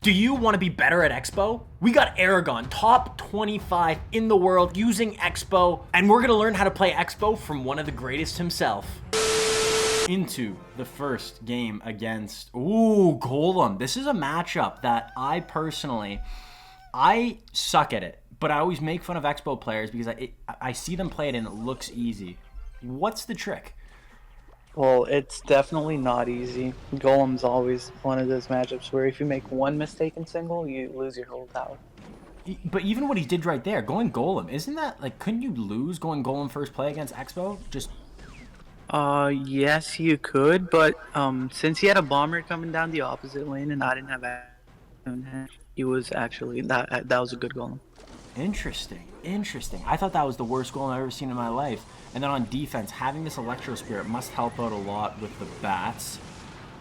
Do you want to be better at Expo? We got Eragon, top 25 in the world using Expo, and we're gonna learn how to play Expo from one of the greatest himself. Into the first game against, Golem. This is a matchup that I suck at it, but I always make fun of Expo players because I see them play it and it looks easy. What's the trick? Well, it's definitely not easy. Golem's always one of those matchups where if you make one mistake in single, you lose your whole tower. But even what he did right there, going Golem, isn't that, like, couldn't you lose going Golem first play against Expo? Yes, you could, but since he had a bomber coming down the opposite lane and I didn't have that, he was actually that was a good Golem. Interesting. I thought that was the worst Golem I've ever seen in my life. And then on defense, having this Electro Spirit must help out a lot with the bats.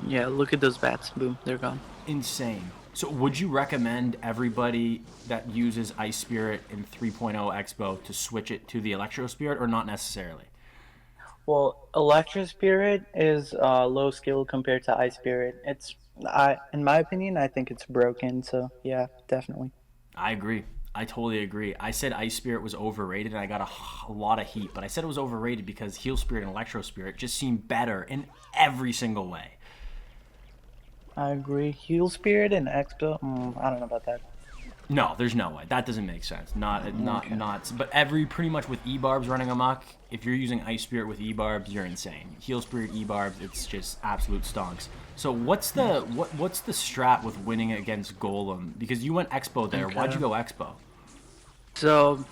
Yeah, look at those bats. Boom, they're gone. Insane. So would you recommend everybody that uses Ice Spirit in 3.0 Expo to switch it to the Electro Spirit, or not necessarily? Well, Electro Spirit is low skill compared to Ice Spirit. In my opinion, I think it's broken. So yeah, definitely. I agree. I totally agree. I said Ice Spirit was overrated, and I got a lot of heat. But I said it was overrated because Heal Spirit and Electro Spirit just seem better in every single way. I agree. Heal Spirit and Expo, I don't know about that. No, there's no way. That doesn't make sense. Not. But pretty much with E-Barbs running amok, if you're using Ice Spirit with E-Barbs, you're insane. Heal Spirit E-Barbs, it's just absolute stonks. So what's the strat with winning against Golem? Because you went Expo there. Okay. Why'd you go Expo? So,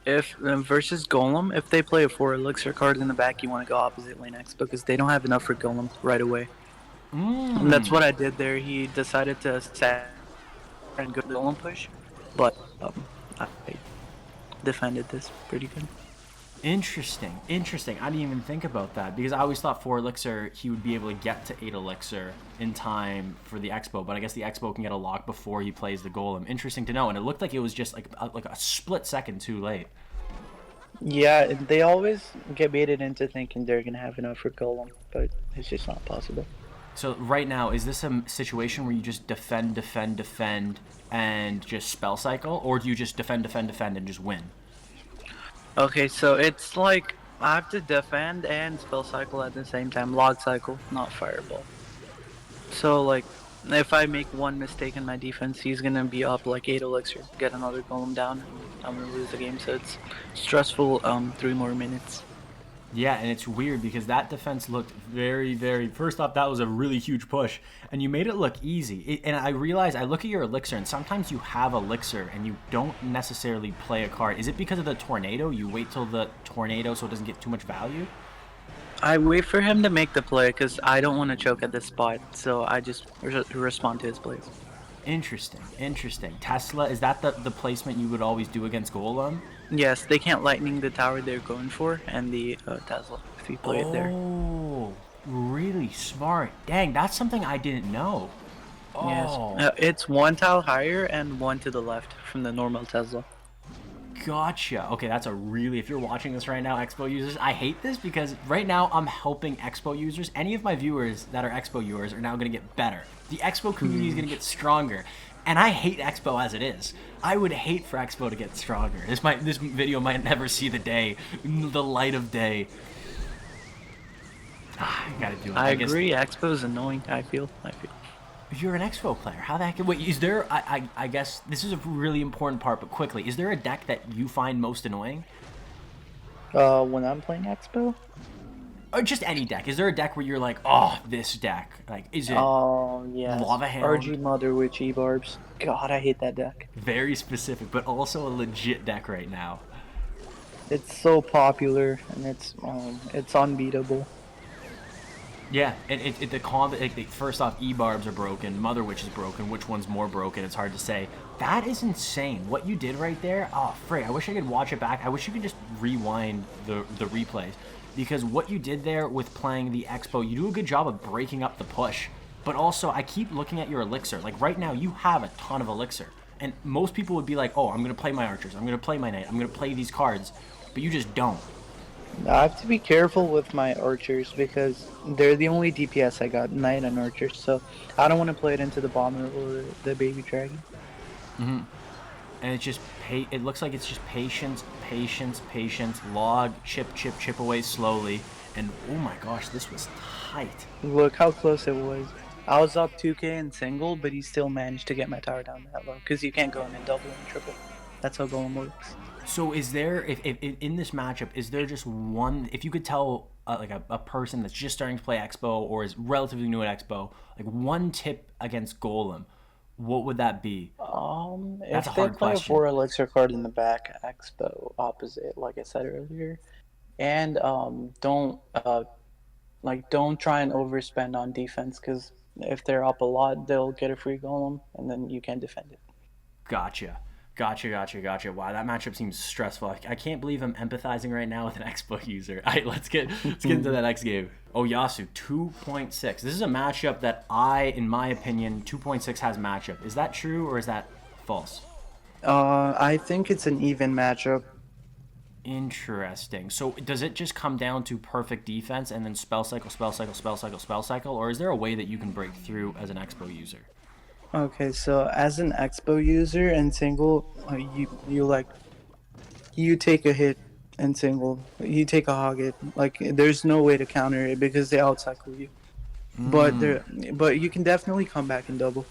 if versus Golem, if they play a 4 elixir card in the back, you want to go opposite lane Expo because they don't have enough for Golem right away. And that's what I did there. He decided to set and go Golem push, but I defended this pretty good. Interesting. I didn't even think about that because I always thought 4 elixir he would be able to get to 8 elixir in time for the Expo, but I guess the Expo can get a lock before he plays the Golem. Interesting to know, and it looked like it was just like a split second too late. Yeah, they always get baited into thinking they're gonna have enough for Golem, but it's just not possible. So right now, is this a situation where you just defend, and just spell cycle, or do you just defend, and just win? Okay, so it's like I have to defend and spell cycle at the same time. Log cycle, not fireball. So like, if I make one mistake in my defense, he's gonna be up like 8 elixir, get another golem down, and I'm gonna lose the game. So it's stressful. 3 more minutes. Yeah, and it's weird because that defense looked very, very... First off, that was a really huge push, and you made it look easy. And I realize, I look at your elixir, and sometimes you have elixir, and you don't necessarily play a card. Is it because of the tornado? You wait till the tornado so it doesn't get too much value? I wait for him to make the play because I don't want to choke at this spot, so I just respond to his plays. Interesting. Tesla, is that the placement you would always do against Golem? Yes, they can't lightning the tower they're going for, and the Tesla, if you play it there. Oh, really smart. Dang, that's something I didn't know. Oh. Yes, it's 1 tile higher and 1 to the left from the normal Tesla. Gotcha. Okay, that's if you're watching this right now, Expo users, I hate this because right now I'm helping Expo users. Any of my viewers that are Expo viewers are now going to get better. The Expo community is going to get stronger. And I hate Expo as it is. I would hate for Expo to get stronger. This video might never see the light of day. I gotta do it. I agree. Expo is annoying. I feel. If you're an Expo player, how the heck? Wait, is there? I guess this is a really important part, but quickly, is there a deck that you find most annoying? When I'm playing Expo. Or just any deck. Is there a deck where you're like, oh, this deck? Like, is it Lava Hound? RG Mother Witch E-Barbs. God, I hate that deck. Very specific, but also a legit deck right now. It's so popular, and it's unbeatable. Yeah, and the combo, first off, E-Barbs are broken, Mother Witch is broken, which one's more broken, it's hard to say. That is insane. What you did right there, oh, Frey, I wish I could watch it back. I wish you could just rewind the replays. Because what you did there with playing the Expo, you do a good job of breaking up the push. But also, I keep looking at your elixir. Like, right now, you have a ton of elixir. And most people would be like, oh, I'm going to play my archers. I'm going to play my knight. I'm going to play these cards. But you just don't. I have to be careful with my archers because they're the only DPS I got, knight and archers. So I don't want to play it into the bomber or the baby dragon. And it's just it looks like it's just patience, patience, patience, log, chip, chip, chip away slowly. And oh my gosh, this was tight. Look how close it was. I was up 2k in single, but he still managed to get my tower down that low because you can't go in and double and triple. That's how golem works. So is there, if in this matchup, is there just one, if you could tell like a person that's just starting to play Expo or is relatively new at Expo, like one tip against Golem, what would that be? That's a If they hard play a question. 4 elixir card in the back, expo opposite, like I said earlier, and don't try and overspend on defense because if they're up a lot, they'll get a free golem, and then you can't defend it. Gotcha. Gotcha, gotcha, gotcha. Wow, that matchup seems stressful. I can't believe I'm empathizing right now with an Expo user. All right, let's get into the next game. Oh, Yasu, 2.6. This is a matchup that in my opinion, 2.6 has matchup. Is that true or is that false? I think it's an even matchup. Interesting. So does it just come down to perfect defense and then spell cycle, spell cycle, spell cycle, spell cycle, or is there a way that you can break through as an Expo user? Okay, so as an expo user and single, you take a hit and single, you take a hog hit. Like there's no way to counter it because they outcycle you. But you can definitely come back and double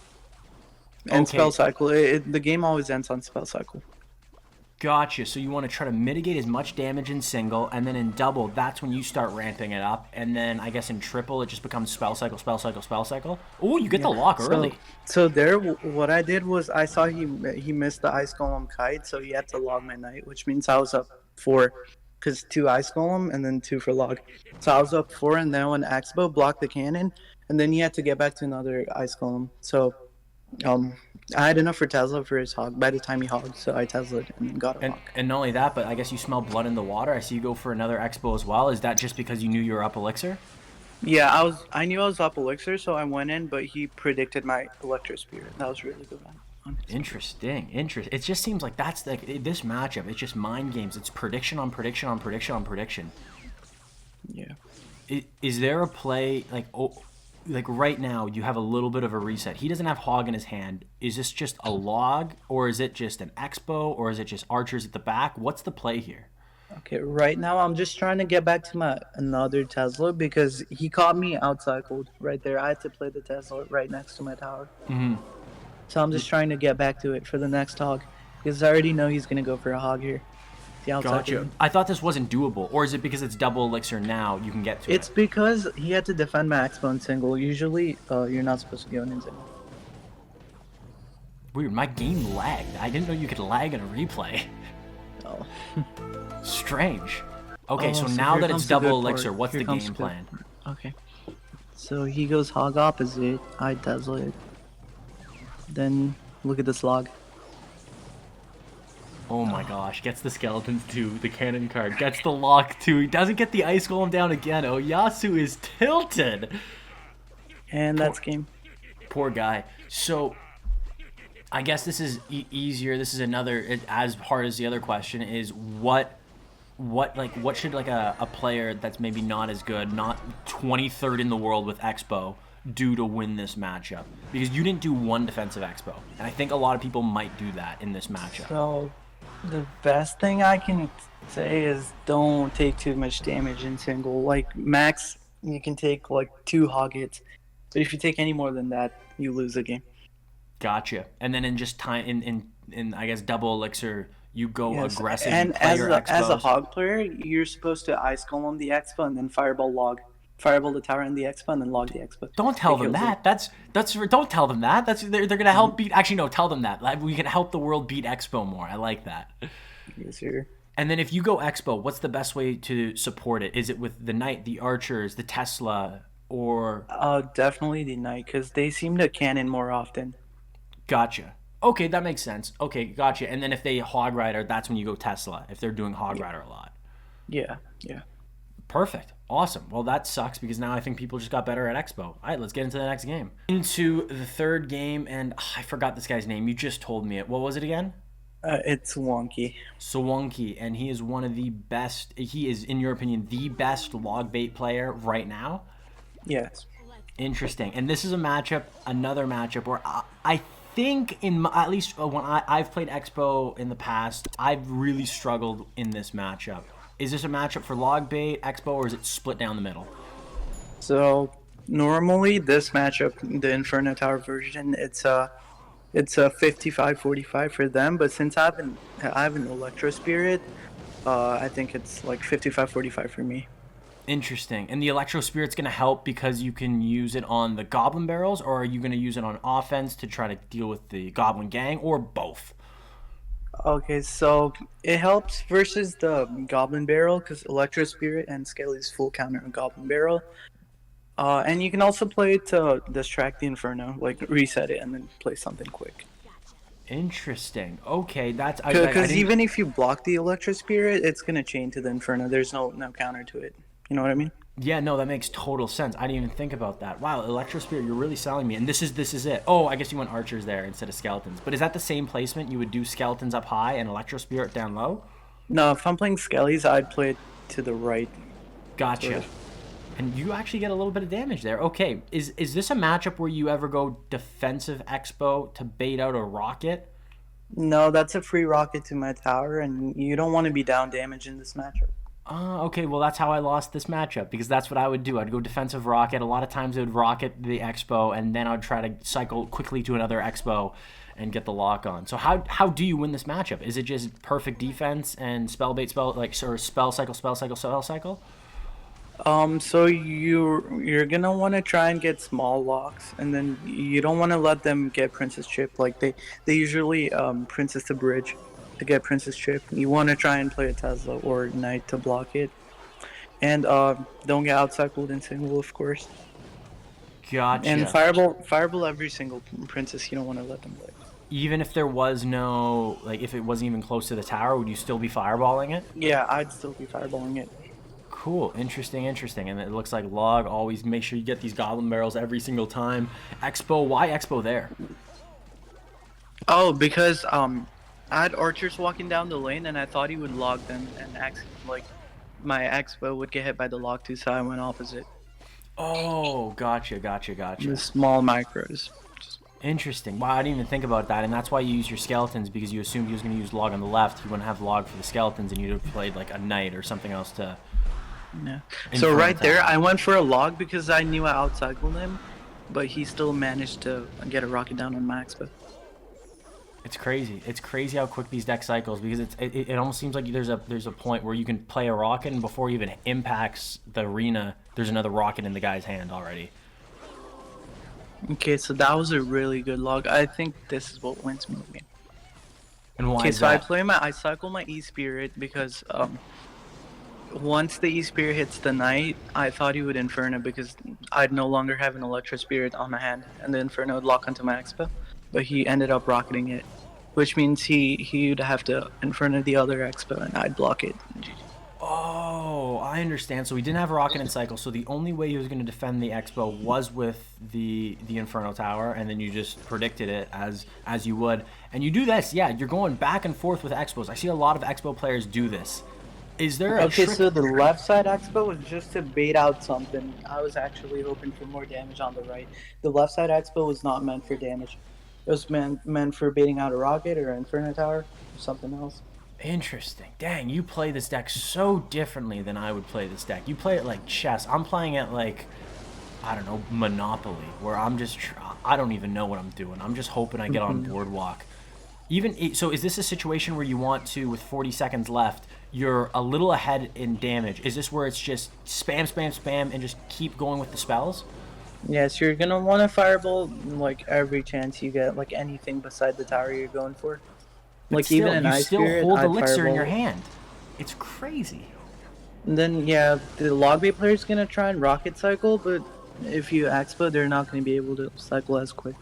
and spell Okay, cycle. The game always ends on spell cycle. gotcha. So you want to try to mitigate as much damage in single, and then in double, that's when you start ramping it up. And then I guess in triple, it just becomes spell cycle, spell cycle, spell cycle. Oh, you get Yeah. the lock So early. so there, what I did was I saw he missed the ice golem kite, so he had to log my knight, which means I was up 4, because 2 ice golem and then 2 for log. So I was up 4, and then when Expo blocked the cannon, and then he had to get back to another ice golem. So um, I had enough for Tesla for his hog by the time he hogged, so I Tesla'd and got a And hog. and not only that, but I guess you smell blood in the water. I see you go for another expo as well. Is that just because you knew you were up elixir? Yeah, I knew I was up elixir, so I went in, but he predicted my electro spirit. That was really good on his part. Interesting. Interesting. It just seems like that's like this matchup. It's just mind games. It's prediction on prediction on prediction on prediction. Yeah. Is there a play like right now you have a little bit of a reset? He doesn't have hog in his hand. Is this just a log or is it just an expo or is it just archers at the back? What's the play here? Okay, right now I'm just trying to get back to my another Tesla because he caught me outcycled right there. I had to play the Tesla right next to my tower. So I'm just trying to get back to it for the next hog because I already know he's gonna go for a hog here. The outcycled me. Gotcha. I thought this wasn't doable, or is it because it's double elixir now you can get to It's it? because he had to defend my Expo in single. Usually, you're not supposed to go in single. Weird. My game lagged. I didn't know you could lag in a replay. Oh. Strange. Okay, Oh, so so now here that it's comes the double good part. elixir, what's Here the comes game the good- plan? Okay. So he goes hog opposite. I Tesla it. Then look at this log. Oh my gosh, gets the skeletons too, the cannon card, gets the lock too, he doesn't get the ice golem down again. Oh, Yasu is tilted. And that's game. Poor guy. So, I guess this is easier. This is as hard as the other question is what should like a player that's maybe not as good, not 23rd in the world with Expo, do to win this matchup? Because you didn't do one defensive Expo, and I think a lot of people might do that in this matchup. So the best thing I can say is don't take too much damage in single. Like max, you can take like 2 hog hits, but if you take any more than that, you lose the game. Gotcha. And then in just time in I guess double elixir, you go Yes, aggressive. and You play your as a expos. hog player, you're supposed to ice golem the expo and then fireball log, fireball the tower and the expo and then log the expo. Don't tell It them kills that. Don't tell them that. They're gonna help beat. Actually, no. Tell them that. Like, we can help the world beat Expo more. I like that. Yes, sir. And then if you go Expo, what's the best way to support it? Is it with the knight, the archers, the Tesla, or Definitely the knight because they seem to cannon more often. gotcha? Okay, that makes sense. Okay, gotcha. And then if they hog rider, that's when you go Tesla. If they're doing hog rider a lot. Yeah, yeah. Perfect. Awesome. Well, that sucks because now I think people just got better at Expo. All right, let's get into the next game. Into the third game, and I forgot this guy's name. You just told me it. What was it again? It's wonky. Swunky, and he is one of the best. He is, in your opinion, the best log bait player right now. Yes. Interesting. And this is a matchup, another matchup where I think, at least when I've played Expo in the past, I've really struggled in this matchup. Is this a matchup for log bait, Expo, or is it split down the middle? So normally this matchup, the Inferno Tower version, it's a 55-45 for them. But since I have an Electro Spirit, I think it's like 55-45 for me. Interesting. And the Electro Spirit's going to help because you can use it on the Goblin Barrels, or are you going to use it on offense to try to deal with the Goblin Gang, or both? Okay, so it helps versus the Goblin Barrel because Electro Spirit and Skelly's full counter on Goblin Barrel. And you can also play it to distract the Inferno, like reset it and then play something quick. Interesting. Okay, that's I Because didn't. even if you block the Electro Spirit, it's gonna chain to the Inferno. There's no counter to it. You know what I mean? Yeah, no, that makes total sense. I didn't even think about that. Wow, Electro Spirit, you're really selling me. And this is it. Oh, I guess you went archers there instead of skeletons. But is that the same placement? You would do skeletons up high and Electro Spirit down low? No, if I'm playing Skellies, I'd play it to the right. Sort Gotcha. of. And you actually get a little bit of damage there. Okay, is this a matchup where you ever go defensive Expo to bait out a rocket? No, that's a free rocket to my tower, and you don't want to be down damage in this matchup. Okay, well, that's how I lost this matchup because that's what I would do. I'd go defensive rocket. A lot of times it would rocket the Expo, and then I'd try to cycle quickly to another Expo and get the lock on. So how do you win this matchup? Is it just perfect defense and spell bait, spell like or spell cycle, spell cycle, spell cycle? So you're gonna want to try and get small locks, and then you don't want to let them get Princess Chip. Like they usually Princess to bridge to get Princess Chip. You want to try and play a Tesla or Knight to block it, and don't get outcycled in single, of course. And Gotcha. fireball every single princess. You don't want to let them play. Even if there was no like, if it wasn't even close to the tower, would you still be fireballing it? Yeah, I'd still be fireballing it. Cool, interesting, interesting. And it looks like log always make sure you get these goblin barrels every single time. Expo, why Expo there? Oh, because I had archers walking down the lane, and I thought he would log them, and like my expo would get hit by the log too, so I went opposite. Oh, gotcha, gotcha, gotcha. The small micros. Interesting. Wow, I didn't even think about that. And that's why you use your skeletons, because you assumed he was going to use log on the left. He wouldn't have log for the skeletons, and you'd have played like a knight or something else to. Yeah. In So front right of there, that. I went for a log because I knew I outcycled him, but he still managed to get a rocket down on my expo. It's crazy. It's crazy how quick these deck cycles, because it almost seems like there's a point where you can play a rocket, and before he even impacts the arena, there's another rocket in the guy's hand already. Okay, so that was a really good log. I think this is what wins me the game. And why Okay, is so that? I cycle my E Spirit because once the E Spirit hits the Knight, I thought he would Inferno because I'd no longer have an Electro Spirit on my hand, and the Inferno would lock onto my Expo. But he ended up rocketing it, which means he'd have to Inferno the other Expo, and I'd block it. Oh, I understand. So he didn't have a rocket in cycle, so the only way he was going to defend the Expo was with the Inferno Tower, and then you just predicted it as you would. And you do this, yeah, you're going back and forth with Expos. I see a lot of Expo players do this. Is there a Okay, trick? so the left side Expo was just to bait out something. I was actually hoping for more damage on the right. The left side Expo was not meant for damage. It was meant for baiting out a rocket or Inferno Tower or something else. Interesting. Dang, you play this deck so differently than I would play this deck. You play it like chess. I'm playing it like, I don't know, Monopoly, where I'm just, I don't even know what I'm doing. I'm just hoping I get on Boardwalk. Even so, is this a situation where you want to, with 40 seconds left, you're a little ahead in damage? Is this where it's just spam, spam, spam, and just keep going with the spells? Yes, you're gonna want to fireball like every chance you get, like anything beside the tower you're going for. But Like still, even an you Ice still Spirit, hold I'd elixir in fireball. your hand. It's crazy. And then yeah, the log bait player's gonna try and rocket cycle, but if you expo, they're not gonna be able to cycle as quick.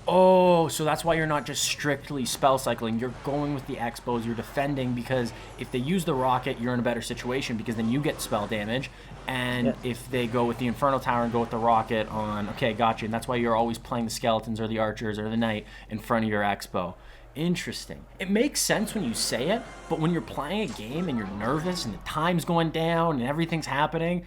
Oh, so that's why you're not just strictly spell cycling. You're going with the expos. You're defending because if they use the rocket, you're in a better situation because then you get spell damage. And Yeah. if they go with the Inferno Tower and go with the rocket on, okay, gotcha. And that's why you're always playing the skeletons or the archers or the knight in front of your expo. Interesting. It makes sense when you say it, but when you're playing a game and you're nervous and the time's going down and everything's happening,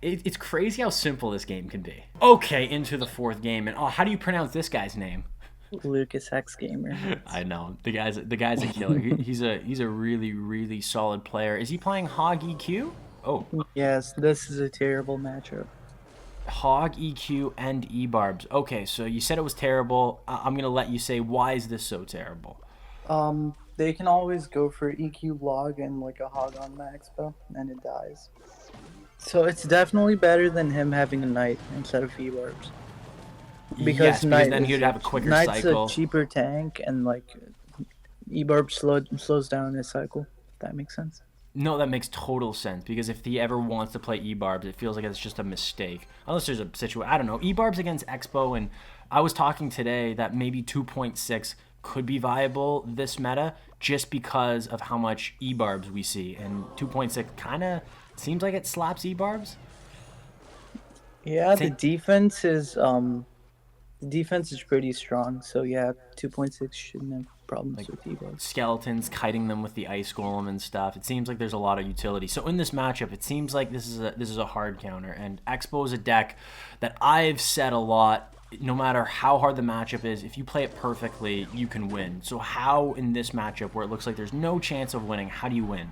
it's crazy how simple this game can be. Okay, into the fourth game, and how do you pronounce this guy's name? Lucas X Gamer. I know the guy's a killer. He's a really solid player. Is he playing Hog EQ? Oh, Yes, this is a terrible matchup. Hog EQ and E-Barbs. Okay, so you said it was terrible. I'm gonna let you say why is this so terrible? They can always go for EQ log and like a hog on the expo, and it dies. So it's definitely better than him having a knight instead of E-barbs. Yes, because then he'd have a quicker Knight's cycle. a cheaper tank, and like E-barb slows down his cycle. If that makes sense. No, that makes total sense because if he ever wants to play E-Barbs, it feels like it's just a mistake. Unless there's a situation, I don't know. E-Barbs against Expo, and I was talking today that maybe 2.6 could be viable this meta just because of how much E-Barbs we see. And 2.6 kind of seems like it slaps E-Barbs. Yeah, the defense is pretty strong. So yeah, 2.6 shouldn't have problems with E-barbs. Skeletons kiting them with the ice golem and stuff. It seems like there's a lot of utility. So in this matchup, it seems like this is a hard counter, and Expo is a deck that I've said a lot. No matter how hard the matchup is, if you play it perfectly, you can win. So how in this matchup where it looks like there's no chance of winning, how do you win?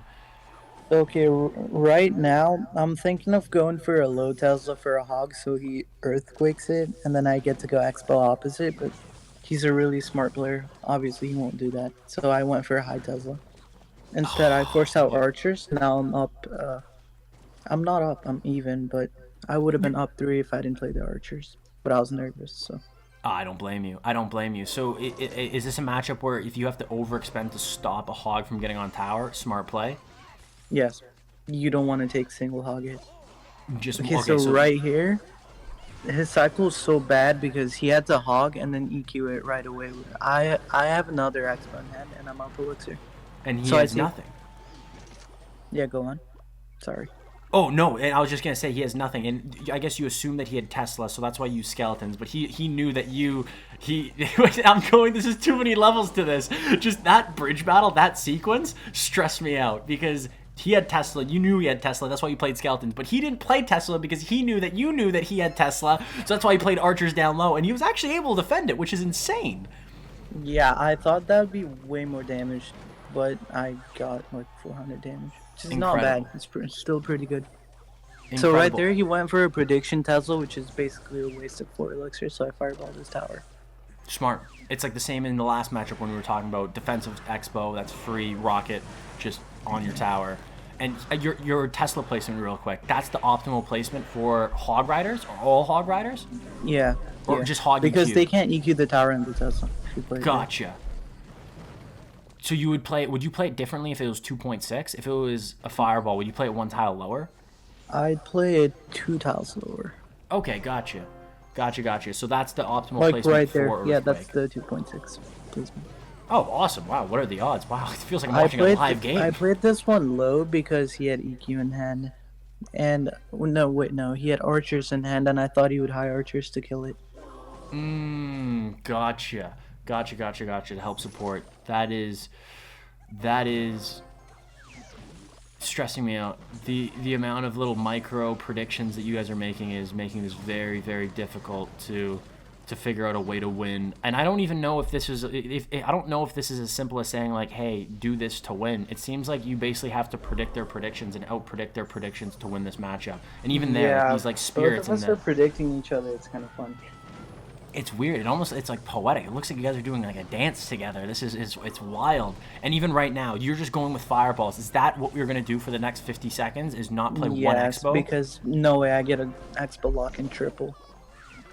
Okay, right now I'm thinking of going for a low Tesla for a hog, so he earthquakes it, and then I get to go expo opposite. But he's a really smart player. Obviously, he won't do that. So I went for a high Tesla. Instead, I forced out archers. Now I'm up. I'm not up. I'm even, but I would have been up 3 if I didn't play the archers. But I was nervous, so. I don't blame you. I don't blame you. So is this a matchup where if you have to overexpend to stop a hog from getting on tower, smart play? Yes, you don't want to take single hog hit. Just Okay, so right here, his cycle is so bad because he had to hog and then EQ it right away. I have another expo in hand and I'm up elixir. and he so has nothing. Yeah, go on. Sorry. Oh no, and I was just gonna say he has nothing, and I guess you assume that he had Tesla, so that's why you use skeletons. But he knew that I'm going. This is too many levels to this. Just that bridge battle, that sequence stressed me out because he had Tesla. You knew he had Tesla. That's why you played skeletons. But he didn't play Tesla because he knew that you knew that he had Tesla. So that's why he played archers down low, and he was actually able to defend it, which is insane. Yeah, I thought that would be way more damage, but I got like 400 damage. Which is not bad. It's still pretty good. Incredible. So right there, he went for a prediction Tesla, which is basically a waste of 4 elixir, so I fireballed his tower. Smart. It's like the same in the last matchup when we were talking about defensive expo, that's free, rocket, just on your tower. And your Tesla placement real quick, that's the optimal placement for hog riders, or all hog riders? Yeah. Or just hog because EQ? They can't EQ the tower and the Tesla. Gotcha. So would you play it differently if it was 2.6? If it was a fireball, would you play it 1 tile lower? I'd play it 2 tiles lower. Okay, gotcha. So that's the optimal like placement right for there. Earthquake. Yeah, that's the 2.6 placement. Oh, awesome. Wow, what are the odds? Wow, it feels like I'm watching a live game. I played this one low because he had EQ in hand. And, no, he had archers in hand, and I thought he would high archers to kill it. Gotcha. To help support. That is stressing me out. The amount of little micro predictions that you guys are making is making this very, very difficult to figure out a way to win. And I don't even know if this is I don't know if this is as simple as saying like, hey, do this to win. It seems like you basically have to predict their predictions and out-predict their predictions to win this matchup. And even there, these like spirits both of us are predicting each other. It's kind of fun. It's weird. It's like poetic. It looks like you guys are doing like a dance together. It's wild. And even right now, you're just going with fireballs. Is that what we're gonna do for the next 50 seconds? Is not play one expo? Because no way I get an expo lock in triple.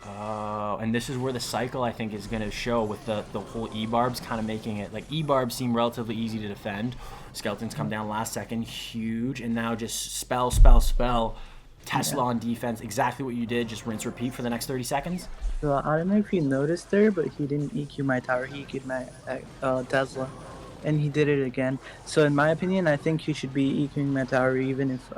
Oh, and this is where the cycle I think is gonna show with the whole E-barbs kind of making it like E-barbs seem relatively easy to defend. Skeletons come down last second, huge, and now just spell. Tesla on defense, exactly what you did. Just rinse, repeat for the next 30 seconds. So I don't know if you noticed there, but he didn't EQ my tower. He EQ'd my Tesla, and he did it again. So in my opinion, I think he should be EQing my tower even if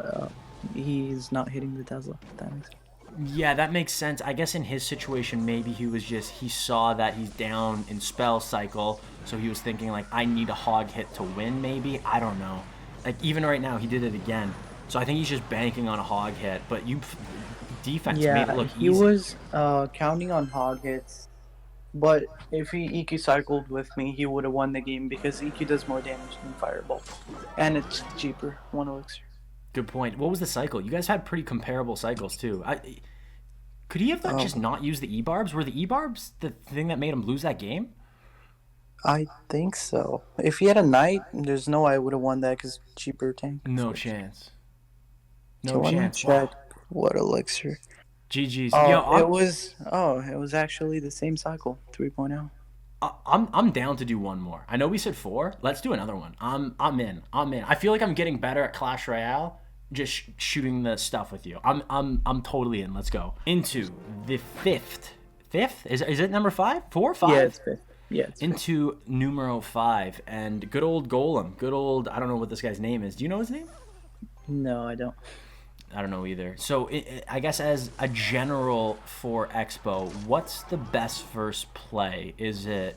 he's not hitting the Tesla. If that makes sense. Yeah, that makes sense. I guess in his situation, maybe he saw that he's down in spell cycle, so he was thinking like, I need a hog hit to win. Maybe, I don't know. Like even right now, he did it again. So I think he's just banking on a hog hit. But defense made it Yeah, look he easy. was counting on hog hits, but if he EQ cycled with me, he would have won the game because EQ does more damage than Fireball, and it's cheaper, 1 elixir. Good point. What was the cycle? You guys had pretty comparable cycles too. Could he have just Um, not used the E-barbs? Were the E-barbs the thing that made him lose that game? I think so. If he had a knight, there's no way I would have won that because cheaper tank. No chance. So No let me chance. Wow. check what elixir. GG's. Yo, It was actually the same cycle, 3.0. I'm down to do one more. I know we said 4. Let's do another one. I'm in. I'm in. I feel like I'm getting better at Clash Royale. Just shooting the stuff with you. I'm totally in. Let's go into the fifth. Fifth is it number 5? 4, 5? Yeah, it's fifth. Yeah, it's fifth. Into numero 5 and good old Golem. Good old. I don't know what this guy's name is. Do you know his name? No, I don't. I don't know either. So I guess as a general for Expo, what's the best first play? Is it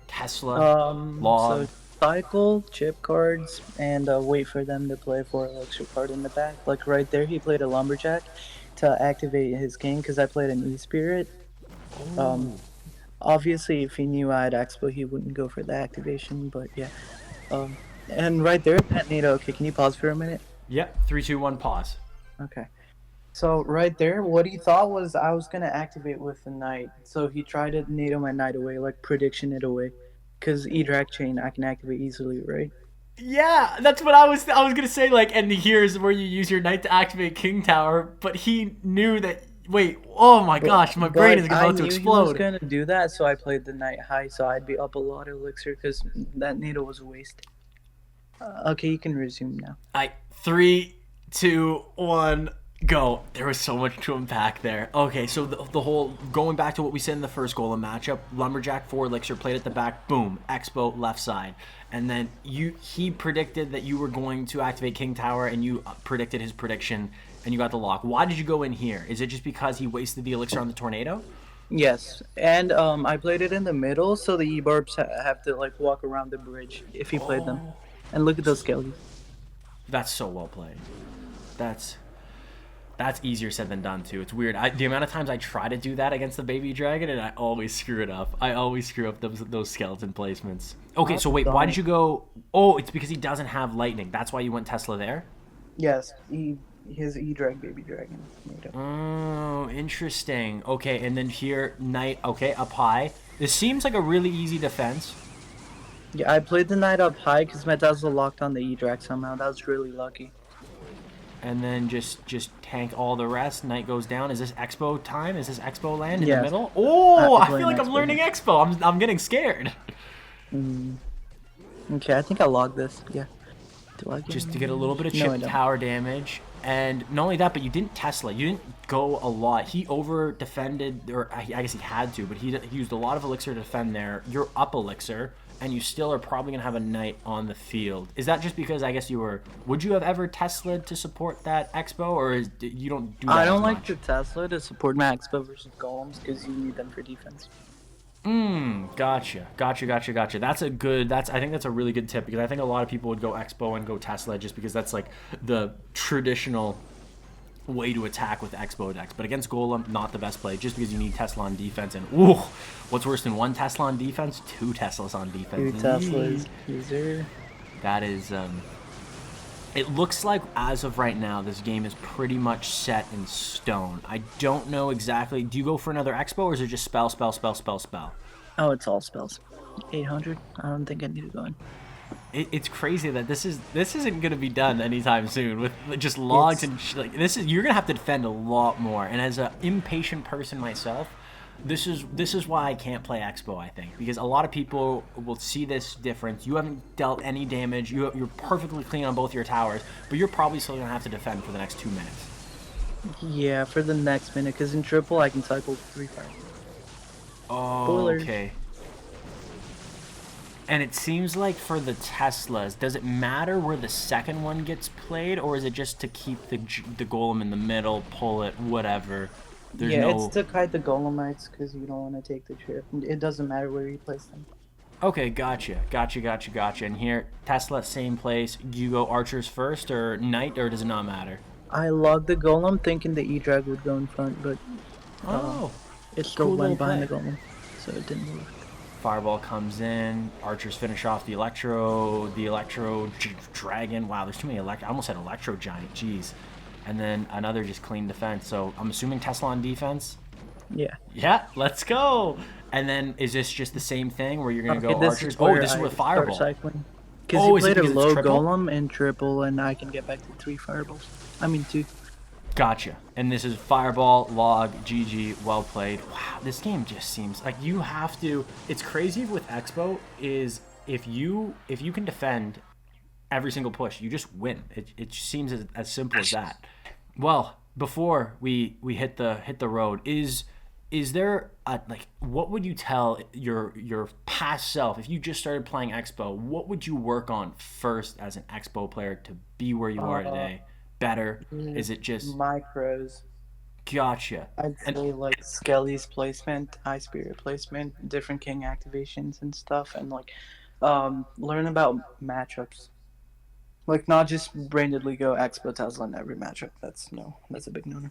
Tesla, Log? So cycle, chip cards, and wait for them to play for elixir card in the back. Like right there, he played a lumberjack to activate his king because I played an e-spirit. Obviously, if he knew I had expo, he wouldn't go for the activation. But yeah, and right there, Pet NATO. Okay, can you pause for a minute? Yep. 3, 2, 1. Pause. Okay. So right there, what he thought was I was gonna activate with the knight. So he tried to NATO my knight away, like prediction it away, because E-Drag chain I can activate easily, right? Yeah, that's what I was gonna say. Like, and here's where you use your knight to activate King Tower, but he knew that. Wait, oh my gosh, my brain is about to He was explode. gonna do that, so I played the knight high, so I'd be up a lot of elixir because that NATO was a waste. Okay, you can resume now. 3, 2, 1, go. There was so much to unpack there. Okay, so the whole going back to what we said in the first Golem matchup, Lumberjack 4 elixir played at the back, boom, Expo left side, and then he predicted that you were going to activate King Tower, and you predicted his prediction, and you got the lock. Why did you go in here? Is it just because he wasted the elixir on the tornado? Yes, and I played it in the middle, so the E-barbs have to like walk around the bridge if he played them. And look at those skeletons. That's so well played. That's easier said than done too. It's weird. The amount of times I try to do that against the baby dragon, and I always screw it up. I always screw up those skeleton placements. Okay, so wait, why did you go? Oh, it's because he doesn't have lightning. That's why you went Tesla there. Yes, his E-Drag baby dragon. Oh, interesting. Okay, and then here knight. Okay, up high. This seems like a really easy defense. Yeah, I played the knight up high because my Tesla locked on the E-Drag somehow. That was really lucky. And then just tank all the rest. Knight goes down. Is this Expo time? Is this Expo land in the middle? Oh, I feel like I'm learning Expo. I'm getting scared. Okay, I think I logged this. Yeah. Do I just to get a little bit of chip tower damage. And not only that, but you didn't Tesla. You didn't go a lot. He over defended, or I guess he had to, but he used a lot of elixir to defend there. You're up elixir, and you still are probably gonna have a knight on the field. Is that just because I guess you were? Would you have ever Tesla'd to support that Expo, or you don't do that? I don't like the Tesla to support my Expo versus golems because you need them for defense. Gotcha. That's a good. I think that's a really good tip because I think a lot of people would go Expo and go Tesla just because that's like the traditional way to attack with Expo decks. But against Golem, not the best play just because you need Tesla on defense. And ooh, what's worse than 1 Tesla on defense? 2 Teslas on defense. 2 Teslas, user. That is. It looks like as of right now, this game is pretty much set in stone. I don't know exactly. Do you go for another Expo or is it just spell? Oh, it's all spells. 800. I don't think I need to go in. It's crazy that this isn't gonna be done anytime soon with just logs and like this is. You're gonna have to defend a lot more. And as an impatient person myself, this is why I can't play Expo, I think, because a lot of people will see this difference. You haven't dealt any damage. You're perfectly clean on both your towers, but you're probably still going to have to defend for the next 2 minutes. Yeah, for the next minute, because in triple I can cycle 3 fire. Oh, okay. And it seems like for the Teslas, does it matter where the second one gets played, or is it just to keep the golem in the middle, pull it, whatever? There's Yeah, no... it's to kite the golemites because you don't want to take the trip. It doesn't matter where you place them. Okay, gotcha. And here, Tesla, same place. Do you go archers first or knight, or does it not matter? I logged the golem thinking the E-drag would go in front, but Oh, it still cool went little behind the play. golem, so it didn't work. Fireball comes in. Archers finish off the electro. Dragon. Wow, there's too many electro. I almost said electro giant. Jeez. And then another just clean defense. So I'm assuming Tesla on defense. Yeah. Yeah, let's go. And then is this just the same thing where you're gonna go this archers? is Oh, where this is I with start fireball. cycling. Because Oh, he is it played a because it's low triple? golem and triple, and I can get back to 3 fireballs. I mean 2. Gotcha. And this is fireball, log, GG, well played. Wow, this game just seems like you have to. It's crazy with Expo is if you can defend every single push, you just win. It seems as simple as that. Well, before we hit the road, is there a, like, what would you tell your past self if you just started playing Expo? What would you work on first as an Expo player to be where you are today? Better? Is it just Micros. gotcha? I'd say like Skelly's placement, High Spirit placement, different king activations and stuff, and like learn about matchups. Like not just brainedly go Expo Tesla in every matchup. That's a big no-no.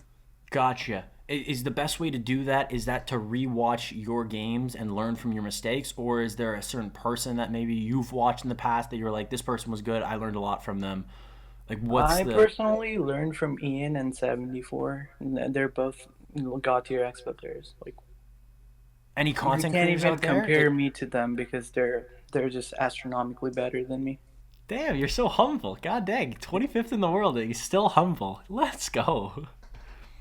Gotcha. Is the best way to do that, is that to rewatch your games and learn from your mistakes, or is there a certain person that maybe you've watched in the past that you're like, this person was good, I learned a lot from them? Like, what's I the personally learned from Ian and 74, and they're both god tier Expo players. Like any you content can't creators even out there? compare me to them because they're just astronomically better than me. Damn, you're so humble. God dang, 25th in the world, and you're still humble. Let's go.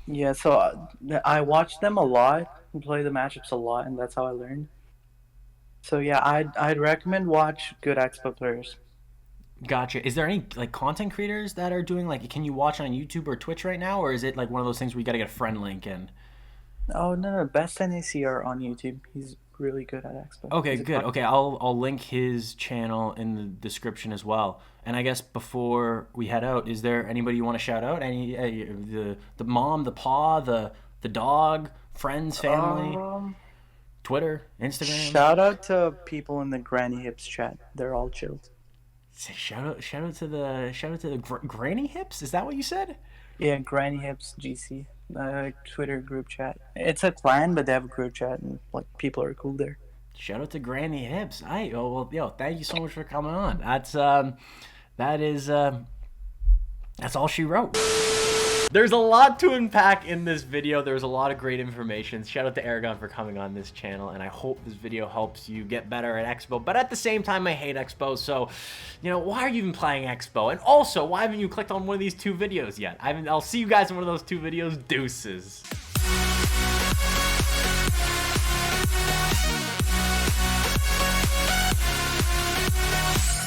Yeah, so I watched them a lot and play the matchups a lot, and that's how I learned. So yeah, I'd recommend watch good Expo players. Gotcha. Is there any like content creators that are doing like? Can you watch on YouTube or Twitch right now, or is it like one of those things where you got to get a friend link in? Oh no, best NACR on YouTube. He's really good at Expo. Okay, He's a good. Okay, I'll link his channel in the description as well. And I guess before we head out, is there anybody you want to shout out? Any the mom, the pa, the dog, friends, family, Twitter, Instagram? Shout out to people in the Granny Hips chat. They're all chill. Say shout out to the granny hips. Is that what you said? Yeah, Granny Hips GC. Twitter group chat. It's a clan, but they have a group chat, and like people are cool there. Shout out to Granny Hips. Oh well, yo, thank you so much for coming on. That's all she wrote. There's a lot to unpack in this video. There's a lot of great information. Shout out to Eragon for coming on this channel, and I hope this video helps you get better at Expo. But at the same time, I hate Expo, so, you know, why are you even playing Expo? And also, why haven't you clicked on one of these 2 videos yet? I'll see you guys in one of those 2 videos. Deuces.